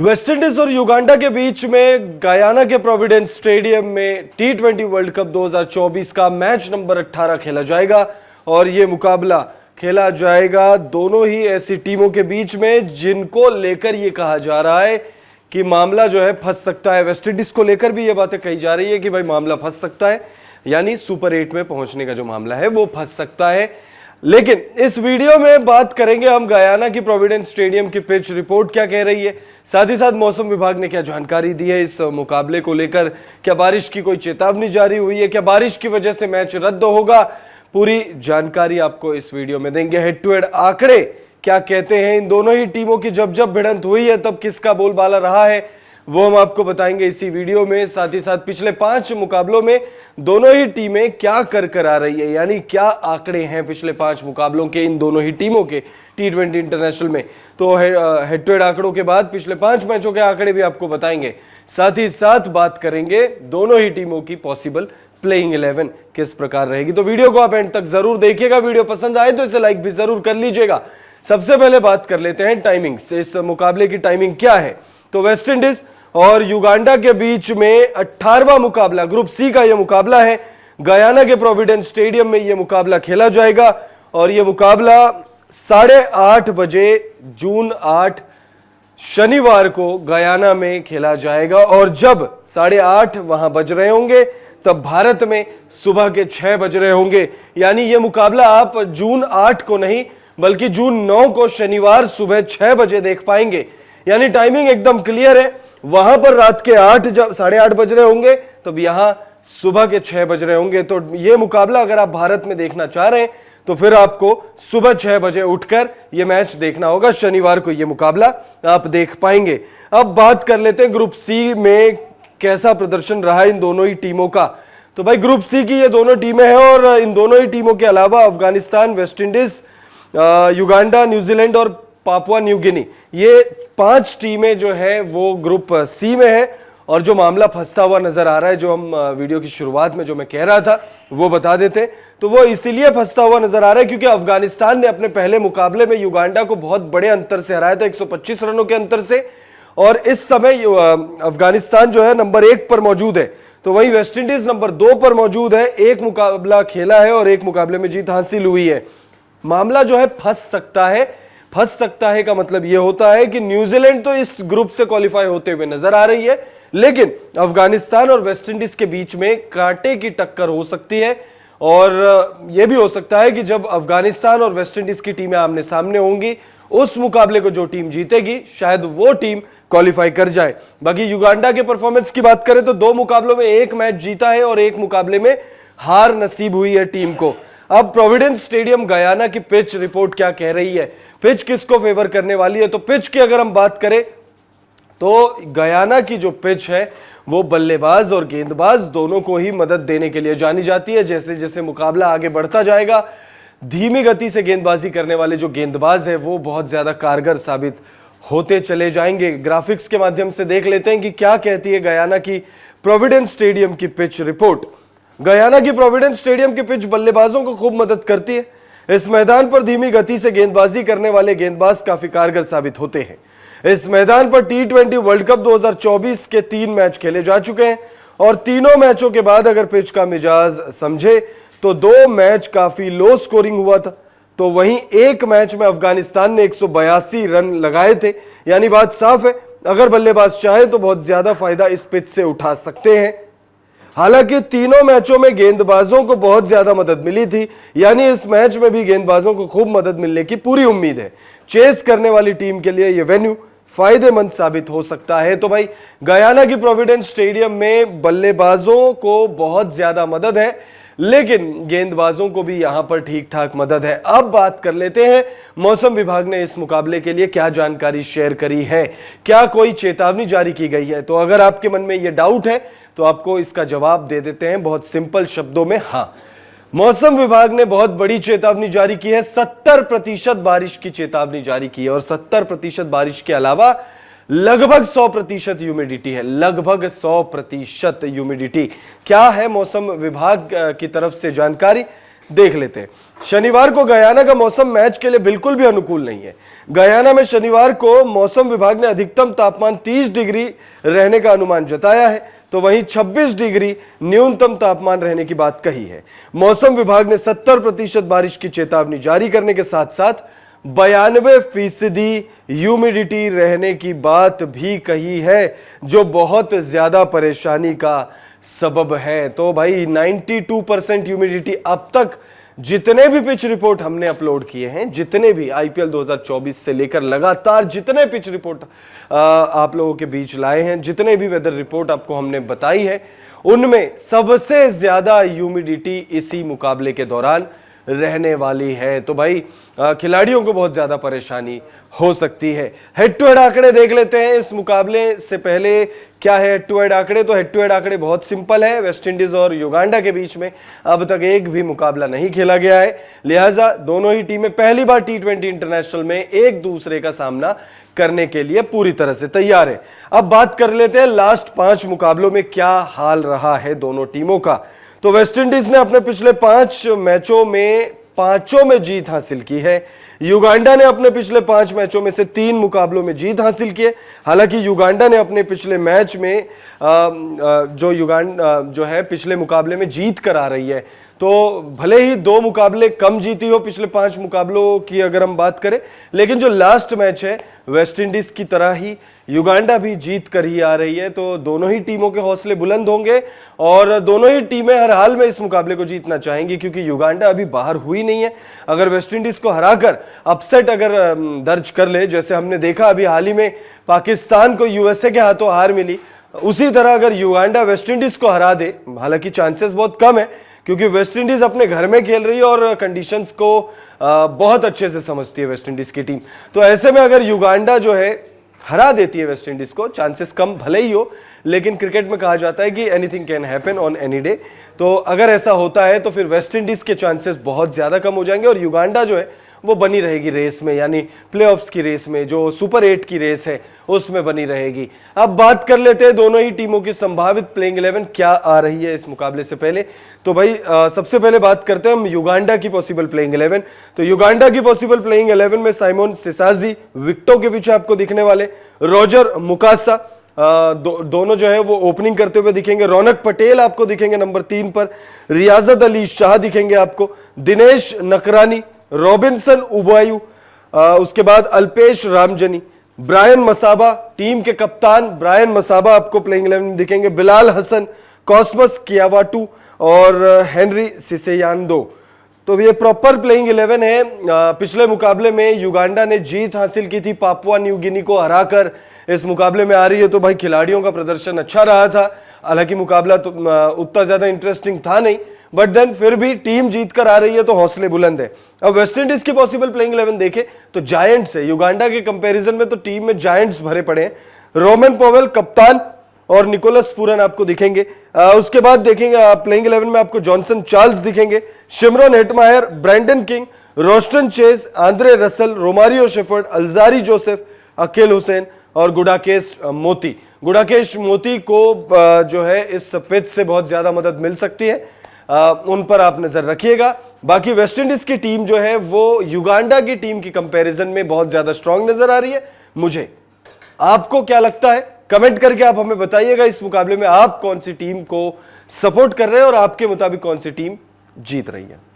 West Indies और Uganda के बीच में गयाना के प्रोविडेंस स्टेडियम में टी20 वर्ल्ड कप 2024 का मैच नंबर 18 खेला जाएगा और ये मुकाबला खेला जाएगा दोनों ही ऐसी टीमों के बीच में जिनको लेकर ये कहा जा रहा है कि मामला जो है फंस सकता है। वेस्टइंडीज को लेकर भी ये बातें कही जा रही है कि भाई मामला फंस सकता है, यानी सुपर 8 में पहुंचने का जो मामला है वो फंस सकता है। लेकिन इस वीडियो में बात करेंगे हम गयाना की प्रोविडेंस स्टेडियम की पिच रिपोर्ट क्या कह रही है, साथ ही साथ मौसम विभाग ने क्या जानकारी दी है इस मुकाबले को लेकर। क्या बारिश की कोई चेतावनी जारी हुई है, क्या बारिश की वजह से मैच रद्द होगा, पूरी जानकारी आपको इस वीडियो में देंगे। हेड टू हेड आंकड़े क्या कहते हैं, इन दोनों ही टीमों की जब जब भिड़ंत हुई है तब किसका बोलबाला रहा है वो हम आपको बताएंगे इसी वीडियो में। साथ ही साथ पिछले 5 मुकाबलों में दोनों ही टीमें क्या कर आ रही है, यानी क्या आंकड़े हैं पिछले 5 मुकाबलों के इन दोनों ही टीमों के टी20 इंटरनेशनल में। तो हेड टू हेड आंकड़ों के बाद पिछले 5 मैचों के आंकड़े भी आपको बताएंगे। साथ ही साथ बात करेंगे दोनों ही टीमों की पॉसिबल प्लेइंग 11 किस प्रकार रहेगी। तो वीडियो को आप एंड तक जरूर देखिएगा, वीडियो पसंद आए तो इसे लाइक भी जरूर कर लीजिएगा। सबसे पहले बात कर लेते हैं टाइमिंग्स, इस मुकाबले की टाइमिंग क्या है। तो वेस्टइंडीज और युगांडा के बीच में 18वां मुकाबला, ग्रुप सी का यह मुकाबला है। गयाना के प्रोविडेंस स्टेडियम में यह मुकाबला खेला जाएगा और यह मुकाबला 8:30 बजे जून 8 शनिवार को गयाना में खेला जाएगा। और जब 8:30 वहां बज रहे होंगे तब भारत में सुबह के 6 बज रहे होंगे, यानी यह मुकाबला आप जून 8 को नहीं बल्कि जून 9 को शनिवार सुबह 6 बजे देख पाएंगे। यानी टाइमिंग एकदम क्लियर है, वहां पर रात के 8 जब 8:30 बज रहे होंगे तब यहां सुबह के 6 बज रहे होंगे। तो यह मुकाबला अगर आप भारत में देखना चाह रहे हैं तो फिर आपको सुबह 6 बजे उठकर यह मैच देखना होगा। शनिवार को यह मुकाबला आप देख पाएंगे। अब बात कर लेते हैं ग्रुप सी में कैसा प्रदर्शन रहा इन दोनों ही टीमों का। तो भाई ग्रुप सी की ये दोनों टीमें हैं और इन दोनों ही टीमों के अलावा अफगानिस्तान, वेस्टइंडीज, युगांडा, न्यूजीलैंड और पापुआ न्यू गिनी, ये 5 टीमें जो है वो ग्रुप सी में है। और जो मामला फंसता हुआ नजर आ रहा है, जो हम वीडियो की शुरुआत में जो मैं कह रहा था वो बता देते, तो वो इसीलिए फंसता हुआ नजर आ रहा है क्योंकि अफगानिस्तान ने अपने पहले मुकाबले में युगांडा को बहुत बड़े अंतर से हराया था, 125 रनों के अंतर से। और इस समय अफगानिस्तान जो है नंबर 1 पर मौजूद है, तो वहीं वेस्टइंडीज नंबर 2 पर मौजूद है। एक मुकाबला खेला है और एक मुकाबले में जीत हासिल हुई है। मामला जो है फंस सकता है। फंस सकता है का मतलब यह होता है कि न्यूजीलैंड तो इस ग्रुप से क्वालिफाई होते हुए नजर आ रही है, लेकिन अफगानिस्तान और वेस्टइंडीज के बीच में कांटे की टक्कर हो सकती है। और यह भी हो सकता है कि जब अफगानिस्तान और वेस्टइंडीज की टीमें आमने सामने होंगी, उस मुकाबले को जो टीम जीतेगी शायद वो टीम क्वालिफाई कर जाए। बाकी युगांडा के परफॉर्मेंस की बात करें तो 2 मुकाबलों में 1 मैच जीता है और 1 मुकाबले में हार नसीब हुई है टीम को। अब प्रोविडेंस स्टेडियम गयाना की पिच रिपोर्ट क्या कह रही है, पिच किसको फेवर करने वाली है। तो पिच की अगर हम बात करें तो गयाना की जो पिच है वो बल्लेबाज और गेंदबाज दोनों को ही मदद देने के लिए जानी जाती है। जैसे जैसे मुकाबला आगे बढ़ता जाएगा, धीमी गति से गेंदबाजी करने वाले जो गेंदबाज है वो बहुत ज्यादा कारगर साबित होते चले जाएंगे। ग्राफिक्स के माध्यम से देख लेते हैं कि क्या कहती है गयाना की प्रोविडेंस स्टेडियम की पिच रिपोर्ट। गयाना की प्रोविडेंस स्टेडियम की पिच बल्लेबाजों को खूब मदद करती है। इस मैदान पर धीमी गति से गेंदबाजी करने वाले गेंदबाज काफी कारगर साबित होते हैं। इस मैदान पर टी20 वर्ल्ड कप 2024 के 3 मैच खेले जा चुके हैं और तीनों मैचों के बाद अगर पिच का मिजाज समझे तो 2 मैच काफी लो स्कोरिंग हुआ था। तो वहीं एक मैच में अफगानिस्तान ने 182 रन लगाए थे। यानी बात साफ है, अगर बल्लेबाज चाहे तो बहुत ज्यादा फायदा इस पिच से उठा सकते हैं। हालांकि तीनों मैचों में गेंदबाजों को बहुत ज्यादा मदद मिली थी, यानी इस मैच में भी गेंदबाजों को खूब मदद मिलने की पूरी उम्मीद है। चेस करने वाली टीम के लिए यह वेन्यू फायदेमंद साबित हो सकता है। तो भाई गयाना की प्रोविडेंस स्टेडियम में बल्लेबाजों को बहुत ज्यादा मदद है, लेकिन गेंदबाजों को भी यहां पर ठीक ठाक मदद है। अब बात कर लेते हैं मौसम विभाग ने इस मुकाबले के लिए क्या जानकारी शेयर करी है, क्या कोई चेतावनी जारी की गई है। तो अगर आपके मन में यह डाउट है तो आपको इसका जवाब दे देते हैं बहुत सिंपल शब्दों में। हाँ, मौसम विभाग ने बहुत बड़ी चेतावनी जारी की है, 70% बारिश की चेतावनी जारी की है। और 70% बारिश के अलावा लगभग 100% ह्यूमिडिटी है, लगभग 100% ह्यूमिडिटी। क्या है मौसम विभाग की तरफ से जानकारी, देख लेते हैं। शनिवार को गयाना का मौसम मैच के लिए बिल्कुल भी अनुकूल नहीं है। गयाना में शनिवार को मौसम विभाग ने अधिकतम तापमान 30 डिग्री रहने का अनुमान जताया है, तो वहीं 26 डिग्री न्यूनतम तापमान रहने की बात कही है। मौसम विभाग ने 70% बारिश की चेतावनी जारी करने के साथ साथ 92% ह्यूमिडिटी रहने की बात भी कही है, जो बहुत ज्यादा परेशानी का सबब है। तो भाई 92% ह्यूमिडिटी अब तक जितने भी पिच रिपोर्ट हमने अपलोड किए हैं, जितने भी आईपीएल 2024 से लेकर लगातार जितने पिच रिपोर्ट आप लोगों के बीच लाए हैं, जितने भी वेदर रिपोर्ट आपको हमने बताई है, उनमें सबसे ज्यादा ह्यूमिडिटी इसी मुकाबले के दौरान रहने वाली है। तो भाई खिलाड़ियों को बहुत ज्यादा परेशानी हो सकती है। हेड टू हेड आंकड़े देख लेते हैं इस मुकाबले से पहले। क्या है हेड टू हेड आंकड़े? तो हेड टू हेड आंकड़े बहुत सिंपल है। वेस्ट इंडीज और युगांडा के बीच में अब तक एक भी मुकाबला नहीं खेला गया है, लिहाजा दोनों ही टीमें पहली बार T20 इंटरनेशनल में एक दूसरे का सामना करने के लिए पूरी तरह से तैयार है। अब बात कर लेते हैं लास्ट 5 मुकाबलों में क्या हाल रहा है दोनों टीमों का। तो वेस्ट इंडीज ने अपने पिछले 5 मैचों में 5 में जीत हासिल की है। युगांडा ने अपने पिछले 5 मैचों में से 3 मुकाबलों में जीत हासिल की है। हालांकि युगांडा ने अपने पिछले मैच में जो है पिछले मुकाबले में जीत कर आ रही है, तो भले ही 2 मुकाबले कम जीती हो पिछले 5 मुकाबलों की अगर हम बात करें, लेकिन जो लास्ट मैच है वेस्ट इंडीज की तरह ही युगांडा भी जीत कर ही आ रही है। तो दोनों ही टीमों के हौसले बुलंद होंगे और दोनों ही टीमें हर हाल में इस मुकाबले को जीतना चाहेंगी, क्योंकि युगांडा अभी बाहर हुई नहीं है। अगर वेस्ट इंडीज को हराकर अपसेट अगर दर्ज कर ले, जैसे हमने देखा अभी हाल ही में पाकिस्तान को यूएसए के हाथों हार मिली, उसी तरह अगर युगांडा वेस्ट इंडीज को हरा दे, हालांकि चांसेस बहुत कम है क्योंकि वेस्ट इंडीज अपने घर में खेल रही है और कंडीशंस को बहुत अच्छे से समझती है वेस्ट इंडीज की टीम। तो ऐसे में अगर युगांडा जो है हरा देती है वेस्ट इंडीज को, चांसेस कम भले ही हो, लेकिन क्रिकेट में कहा जाता है कि anything can happen on any day. तो अगर ऐसा होता है तो फिर वेस्ट इंडीज के चांसेस बहुत ज्यादा कम हो जाएंगे और युगांडा जो है वो बनी रहेगी रेस में, यानी प्लेऑफ्स की रेस में, जो सुपर 8 की रेस है उसमें बनी रहेगी। अब बात कर लेते हैं दोनों ही टीमों की संभावित प्लेइंग 11 क्या आ रही है इस मुकाबले से पहले। तो भाई सबसे पहले बात करते हैं हम युगांडा की पॉसिबल प्लेइंग 11। तो युगांडा की पॉसिबल प्लेइंग 11 में साइमोन सिसाजी विकेटों के पीछे आपको दिखने वाले, रोजर मुकासा दोनों जो है वो ओपनिंग करते हुए दिखेंगे, रौनक पटेल आपको दिखेंगे नंबर 3 पर, रियाजत अली शाह दिखेंगे आपको, दिनेश नकरानी, रॉबिन्सन उबायू, उसके बाद अल्पेश रामजनी, ब्रायन मसाबा, टीम के कप्तान ब्रायन मसाबा आपको प्लेइंग 11 में दिखेंगे, बिलाल हसन, कॉस्मस कियावाटू और हेनरी सिसेयानदो। तो ये प्रॉपर प्लेइंग 11 है। पिछले मुकाबले में युगांडा ने जीत हासिल की थी पापुआ न्यू गिनी को हराकर इस मुकाबले में आ रही है, तो भाई खिलाड़ियों का प्रदर्शन अच्छा रहा था। हालांकि मुकाबला तो उतना ज्यादा इंटरेस्टिंग था नहीं, बट देन फिर भी टीम जीत कर आ रही है तो हौसले बुलंद है। अब वेस्ट इंडीज की पॉसिबल प्लेइंग 11 देखें तो जायंट्स है, युगांडा के कंपैरिजन में तो टीम में जायंट्स भरे पड़े हैं। रोमन पॉवेल कप्तान और निकोलस पूरन आपको दिखेंगे। उसके बाद देखेंगे प्लेइंग 11 में आपको जॉनसन चार्ल्स दिखेंगे, Shimron Hetmyer, Brandon King, Roston Chase, Andre Russell, Romario Shepherd, Alzarri Joseph, Akeal Hosein और गुडाकेश मोती। गुडाकेश मोती को जो है इस पिच से बहुत ज्यादा मदद मिल सकती है, उन पर आप नजर रखिएगा। बाकी वेस्ट इंडीज की टीम जो है वो युगांडा की टीम की कंपैरिजन में बहुत ज्यादा स्ट्रांग नजर आ रही है मुझे। आपको क्या लगता है? कमेंट करके आप हमें बताइएगा इस मुकाबले में आप कौन सी टीम को सपोर्ट कर रहे हैं और आपके मुताबिक कौन सी टीम जीत रही है।